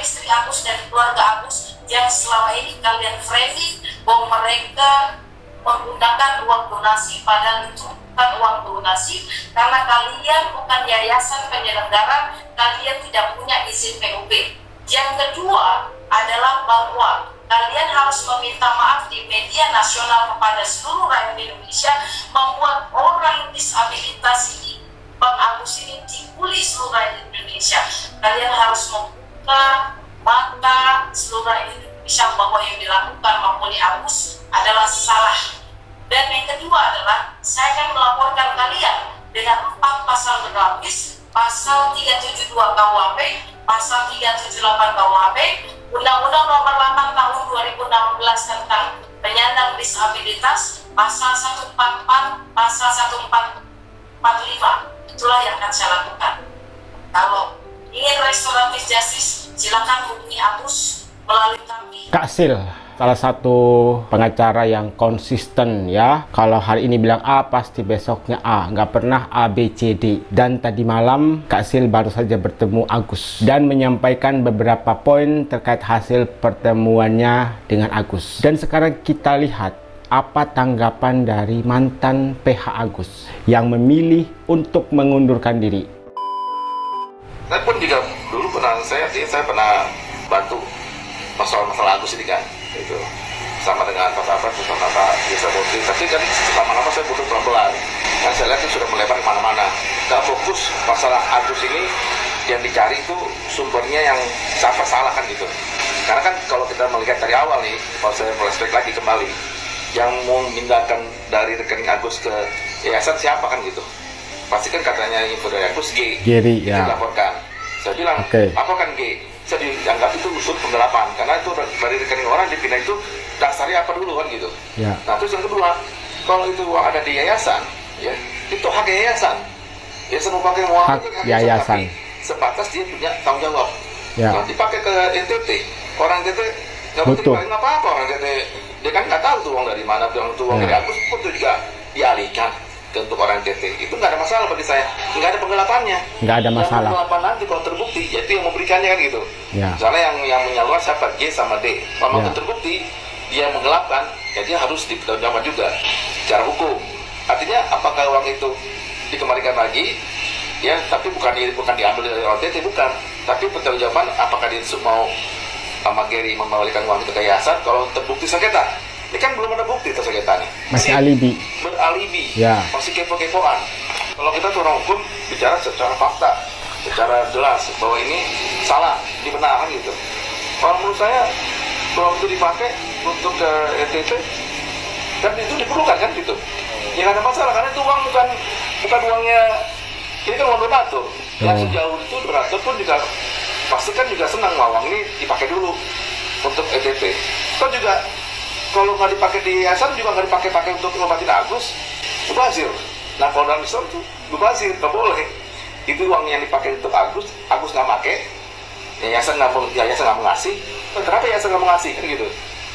istri Agus dan keluarga Agus yang selama ini kalian framing bahwa mereka menggunakan uang donasi, padahal itu bukan uang donasi, karena kalian bukan yayasan penyelenggara, kalian tidak punya izin PUB. Yang kedua adalah bahwa kalian harus meminta maaf di media nasional kepada seluruh rakyat Indonesia, membuat orang disabilitas ini, Bang Agus ini dibully seluruh rakyat Indonesia. Kalian harus membuka mata seluruh rakyat Indonesia bahwa yang dilakukan membuli Agus adalah salah. Dan yang kedua adalah saya akan melaporkan kalian dengan 4 pasal berlapis, pasal 372 KUHP, pasal 378 KUHP, Undang-Undang Nomor 8 Tahun 2016 tentang penyandang disabilitas, pasal 144, pasal 1445. Itulah yang akan saya lakukan. Kalau ingin restoratif justice, silakan hubungi Agus melalui kami. Kak Sil, salah satu pengacara yang konsisten ya. Kalau hari ini bilang A, pasti besoknya A. Nggak pernah A, B, C, D. Dan tadi malam Kak Sil baru saja bertemu Agus dan menyampaikan beberapa poin terkait hasil pertemuannya dengan Agus. Dan sekarang kita lihat apa tanggapan dari mantan PH Agus yang memilih untuk mengundurkan diri. Saya pun juga dulu pernah, saya pernah bantu masalah Agus ini kan, itu sama dengan Pak bisa bukti, tapi kan lama-lama saya butuh pelan-pelan. Dan saya lihat itu sudah melebar kemana-mana. Gak fokus masalah Agus ini, yang dicari itu sumbernya yang siapa salah kan gitu. Karena kan kalau kita melihat dari awal nih, kalau saya flashback lagi kembali, yang mau memindahkan dari rekening Agus ke yayasan siapa kan gitu. Pasti kan katanya info dari Agus G. Giri ya. Dilaporkan. Saya bilang, apa kan G? Saya dianggap itu unsur penggelapan karena itu dari rekening orang dipindah itu dasarnya apa dulu kan gitu. Ya. Nah terus yang kedua, kalau itu uang ada di yayasan, ya itu hak yayasan. Yayasan mau pakai uang hak itu hak yayasan. Sebatas dia punya tanggung jawab. Ya. Kalau dipakai ke NTT, orang NTT nggak butuh apa-apa, orang NTT dia kan nggak tahu tuh uang dari mana, uang dari Agus pun itu juga dialihkan untuk orang NTT. Itu nggak ada masalah bagi saya, nggak ada penggelapannya. Nggak ada masalah. Yang penggelapan nanti kalau terbukti, yaitu yang memberikannya kan gitu. Ya. Misalnya yang menyalurkan siapa, G sama D. Kalau ya. terbukti dia menggelapkan, ya dia harus dipertanggungjawabkan juga secara hukum. Artinya apakah uang itu dikembalikan lagi? Ya, tapi bukan diambil dari orang NTT, bukan. Tapi pertanggungjawaban apakah dia mau sama Gary membalikan uang itu ke yayasan kalau terbukti sengketa. Ini kan belum ada bukti tersengketanya. Masih alibi. Beralibi. Ya. Masih kepo-kepoan. Kalau kita tuh orang hukum bicara secara fakta, secara jelas bahwa ini salah, dibenarkan gitu. Kalau menurut saya uang itu dipakai untuk ke NTT dan itu diperlukan kan gitu. Ya nggak ada masalah karena itu uang bukan uangnya, ini kan uang donatur. Yang sejauh itu donatur pun juga pasti kan juga senang uang ini dipakai dulu untuk NTT. Kan juga kalau nggak dipakai di yayasan juga nggak dipakai untuk ngobatin Agus, mubazir. Nah kalau dalam Islam tuh mubazir nggak boleh. Itu uang yang dipakai untuk Agus nggak pakai, yayasan nggak mengasih. Kenapa yayasan nggak mengasih kan gitu?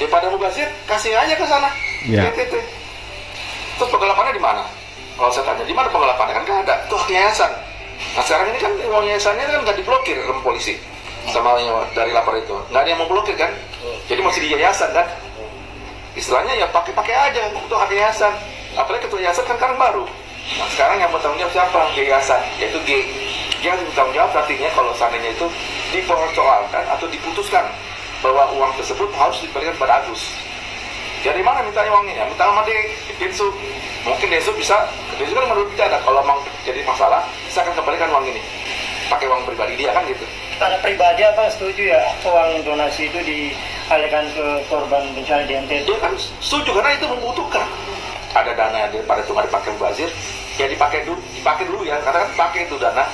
Daripada mubazir kasih aja ke sana. Ya. Terus penggelapannya di mana? Kalau saya tanya di mana penggelapannya kan nggak ada. Tuh yayasan. Nah sekarang ini kan uang yayasannya kan nggak diblokir sama polisi sama dari lapor itu. Nggak ada yang mau blokir kan? Jadi masih di yayasan kan? Istilahnya ya pakai aja untuk hak yayasan. Apalagi ketua yayasan kan sekarang baru. Nah sekarang yang bertanggung jawab siapa? Yayasan, yaitu G. Yang bertanggung jawab artinya kalau seandainya itu dipersoalkan atau diputuskan bahwa uang tersebut harus diberikan pada Agus. Dari mana minta uangnya? Minta sama Densu. Mungkin Densu bisa, Densu kan menurut kita ada. Kalau memang jadi masalah, saya akan kembalikan uang ini. Pakai uang pribadi dia kan gitu. Karena pribadi apa setuju ya uang donasi itu dialihkan ke korban bencana di NTT? Dia kan setuju karena itu membutuhkan. Ada dana daripada itu nggak dipakai mubazir, ya dipakai dulu ya, karena kan pakai itu dana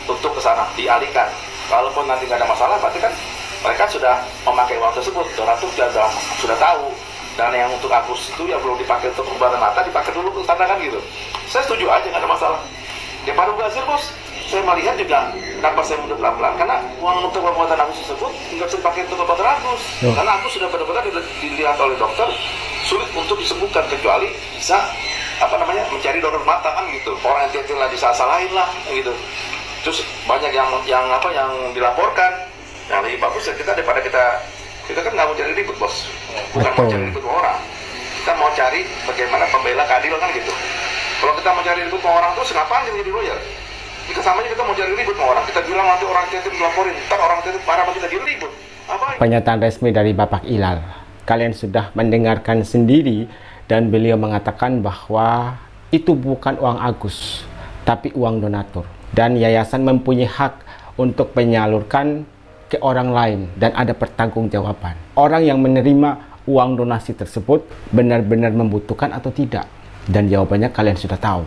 untuk ke sana dialihkan. Kalaupun nanti nggak ada masalah, berarti kan mereka sudah memakai uang tersebut. Donatur sudah tahu dana yang untuk Agus itu yang belum dipakai untuk pengobatan mata dipakai dulu ke sana kan gitu. Saya setuju aja nggak ada masalah. Daripada mubazir bos. Saya melihat juga kenapa saya mundur pelan-pelan karena uang untuk pengobatan Agus tersebut nggak bisa dipakai untuk pengobatan Agus karena Agus sudah benar-benar dilihat oleh dokter sulit untuk disembuhkan kecuali bisa mencari donor mata kan gitu. Orang NTT lah disalahin lah gitu. Terus banyak yang dilaporkan. Yang lebih bagus bagus ya kita, daripada kita kan nggak mau cari ribut bos, bukan mau cari ribut sama orang. Kita mau cari bagaimana pembela keadilan kan gitu. Kalau kita mau cari ribut sama orang terus ngapain jadi lawyer? Jika sama aja kita mau cari ribut sama orang, kita bilang nanti orang itu melaporin, ntar orang itu parah bagi kita jadi ribut. Apa? Pernyataan resmi dari Bapak Ilal. Kalian sudah mendengarkan sendiri dan beliau mengatakan bahwa itu bukan uang Agus, tapi uang donatur. Dan yayasan mempunyai hak untuk menyalurkan ke orang lain dan ada pertanggungjawaban. Orang yang menerima uang donasi tersebut benar-benar membutuhkan atau tidak? Dan jawabannya kalian sudah tahu.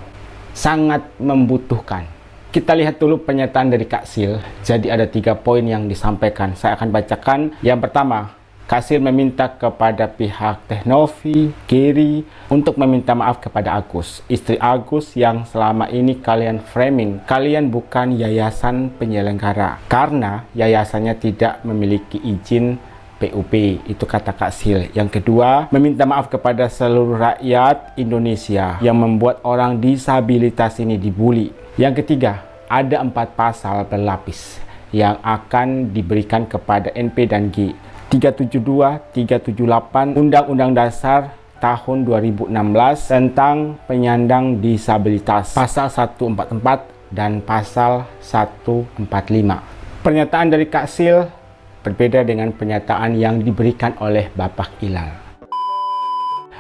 Sangat membutuhkan. Kita lihat dulu pernyataan dari Kak Sil. Jadi ada 3 poin yang disampaikan. Saya akan bacakan. Yang pertama, Kak Sil meminta kepada pihak Teknovi, Gary untuk meminta maaf kepada Agus, istri Agus yang selama ini kalian framing. Kalian bukan yayasan penyelenggara karena yayasannya tidak memiliki izin PUP. Itu kata Kak Sil. Yang kedua, meminta maaf kepada seluruh rakyat Indonesia yang membuat orang disabilitas ini dibully. Yang ketiga, ada 4 pasal berlapis yang akan diberikan kepada NP dan G. 372, 378 Undang-Undang Dasar tahun 2016 tentang penyandang disabilitas, pasal 144 dan pasal 145. Pernyataan dari Kak Sil berbeda dengan pernyataan yang diberikan oleh Bapak Ilal.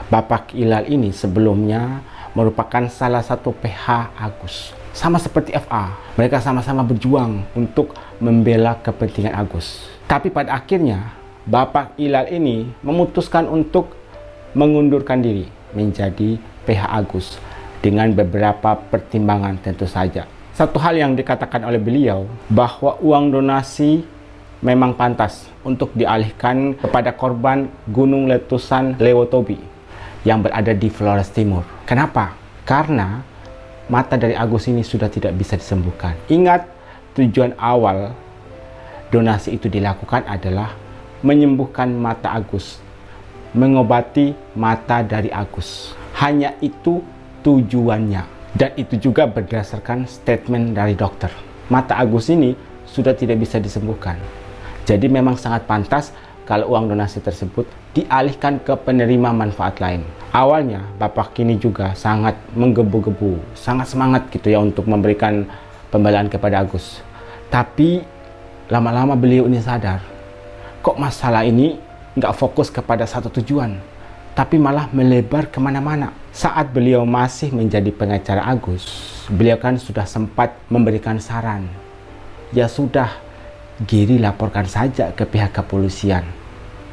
Bapak Ilal ini sebelumnya merupakan salah satu PH Agus. Sama seperti FA, mereka sama-sama berjuang untuk membela kepentingan Agus. Tapi pada akhirnya Bapak Ilal ini memutuskan untuk mengundurkan diri menjadi PH Agus dengan beberapa pertimbangan tentu saja. Satu hal yang dikatakan oleh beliau bahwa uang donasi memang pantas untuk dialihkan kepada korban gunung letusan Lewotobi yang berada di Flores Timur. Kenapa? Karena mata dari Agus ini sudah tidak bisa disembuhkan. Ingat, tujuan awal donasi itu dilakukan adalah menyembuhkan mata Agus, mengobati mata dari Agus. Hanya itu tujuannya. Dan itu juga berdasarkan statement dari dokter. Mata Agus ini sudah tidak bisa disembuhkan. Jadi memang sangat pantas kalau uang donasi tersebut dialihkan ke penerima manfaat lain. Awalnya Bapak kini juga sangat menggebu-gebu, sangat semangat gitu ya untuk memberikan pembelaan kepada Agus. Tapi lama-lama beliau ini sadar, kok masalah ini nggak fokus kepada satu tujuan, tapi malah melebar kemana-mana. Saat beliau masih menjadi pengacara Agus, beliau kan sudah sempat memberikan saran. Ya sudah, Giri laporkan saja ke pihak kepolisian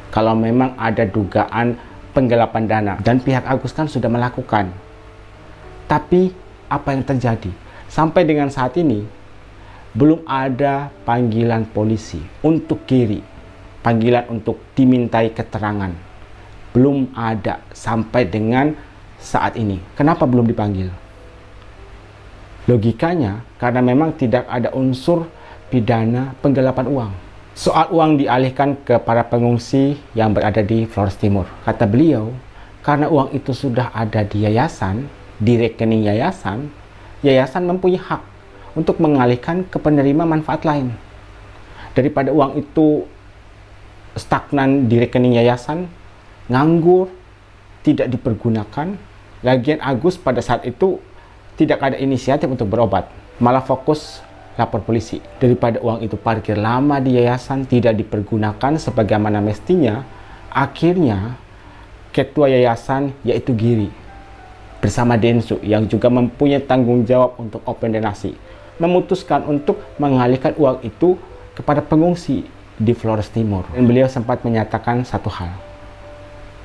kalau memang ada dugaan penggelapan dana, dan pihak Agus kan sudah melakukan. Tapi apa yang terjadi? Sampai dengan saat ini belum ada panggilan polisi untuk Giri, panggilan untuk dimintai keterangan. Belum ada sampai dengan saat ini. Kenapa belum dipanggil? Logikanya karena memang tidak ada unsur pidana penggelapan uang. Soal uang dialihkan ke para pengungsi yang berada di Flores Timur. Kata beliau, karena uang itu sudah ada di yayasan, di rekening yayasan, yayasan mempunyai hak untuk mengalihkan ke penerima manfaat lain. Daripada uang itu stagnan di rekening yayasan, nganggur, tidak dipergunakan. Lagian Agus pada saat itu tidak ada inisiatif untuk berobat, malah fokus lapor polisi. Daripada uang itu parkir lama di yayasan, tidak dipergunakan sebagaimana mestinya, akhirnya ketua yayasan yaitu Giri bersama Densu yang juga mempunyai tanggung jawab untuk open donasi memutuskan untuk mengalihkan uang itu kepada pengungsi di Flores Timur. Dan beliau sempat menyatakan satu hal,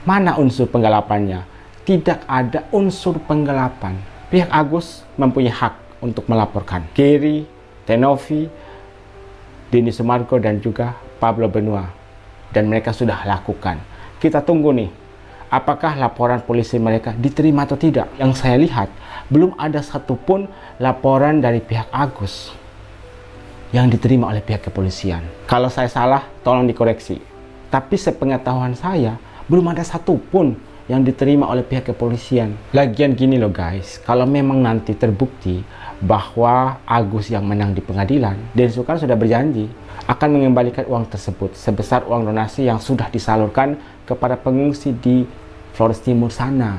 mana unsur penggelapannya? Tidak ada unsur penggelapan. Pihak Agus mempunyai hak untuk melaporkan. Giri, Teknovi, Denny Sumargo dan juga Pablo Benua, dan mereka sudah lakukan. Kita tunggu nih, apakah laporan polisi mereka diterima atau tidak. Yang saya lihat belum ada satupun laporan dari pihak Agus yang diterima oleh pihak kepolisian. Kalau saya salah, tolong dikoreksi. Tapi sepengetahuan saya belum ada satupun yang diterima oleh pihak kepolisian. Lagian gini loh guys, kalau memang nanti terbukti bahwa Agus yang menang di pengadilan, Densu kan sudah berjanji akan mengembalikan uang tersebut sebesar uang donasi yang sudah disalurkan kepada pengungsi di Flores Timur sana.